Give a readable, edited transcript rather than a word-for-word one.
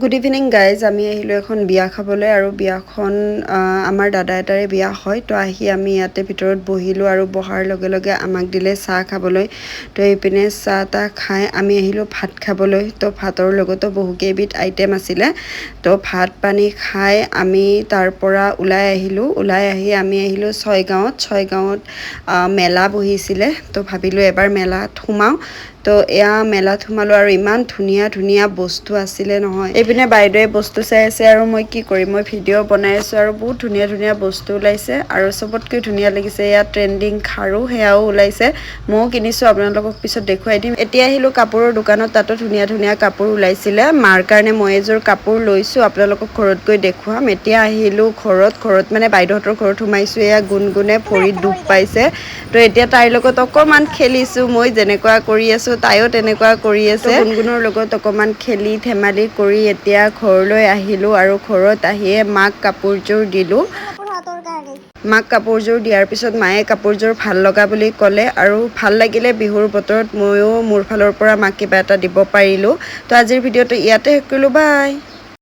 Good evening guys, আমি আহিলোঁ এখন বিয়া খাবলৈ আৰু বিয়াখন আমাৰ দাদা এটাৰে বিয়া হয়। তো আহি আমি ইয়াতে ভিতৰত বহিলোঁ আৰু বহাৰ লগে লগে আমাক দিলে চাহ খাবলৈ। তো এইপিনে চাহ তাহ খাই আমি আহিলোঁ ভাত খাবলৈ। তো ভাতৰ লগতো বহুকেইবিধ আইটেম আছিলে। তো ভাত পানী খাই আমি তাৰ পৰা ওলাই আহি আমি আহিলোঁ ছয়গাঁৱত মেলা বহিছিলে। তো ভাবিলোঁ এবাৰ মেলাত সোমাওঁ। তো এয়া মেলাত সোমালোঁ আৰু ইমান ধুনীয়া ধুনীয়া বস্তু আছিলে নহয়। এইপিনে বাইদেৱে বস্তু চাই আছে আৰু মই কি কৰিম, মই ভিডিঅ' বনাই আছোঁ আৰু বহুত ধুনীয়া ধুনীয়া বস্তু ওলাইছে আৰু চবতকৈ ধুনীয়া লাগিছে ইয়াত ট্ৰেণ্ডিং খাৰু, সেয়াও ওলাইছে। ময়ো কিনিছোঁ, আপোনালোকক পিছত দেখুৱাই দিম। এতিয়া আহিলোঁ কাপোৰৰ দোকানত, তাতো ধুনীয়া ধুনীয়া কাপোৰ ওলাইছিলে। মাৰ কাৰণে মই এযোৰ কাপোৰ লৈছোঁ, আপোনালোকক ঘৰত গৈ দেখুৱাম। এতিয়া আহিলোঁ ঘৰত মানে বাইদেউহঁতৰ ঘৰত সোমাইছোঁ। এয়া গুণগুণে ভৰিত দুখ পাইছে। তো এতিয়া তাইৰ লগত অকণমান খেলিছোঁ, মই যেনেকুৱা কৰি আছোঁ তাইও তেনেকুৱা কৰি আছে। গুণগুণৰ লগত অকণমান খেলি ধেমালি কৰি এতিয়া ঘৰলৈ আহিলোঁ আৰু ঘৰত আহিয়ে মাক কাপোৰযোৰ দিলোঁ। মাক কাপোৰযোৰ দিয়াৰ পিছত মায়ে কাপোৰযোৰ ভাল লগা বুলি ক'লে আৰু ভাল লাগিলে। বিহুৰ বতৰত ময়ো মোৰ ফালৰ পৰা মাক কিবা এটা দিব পাৰিলোঁ। তো আজিৰ ভিডিঅ'টো ইয়াতে শেষ কৰিলোঁ, বাই।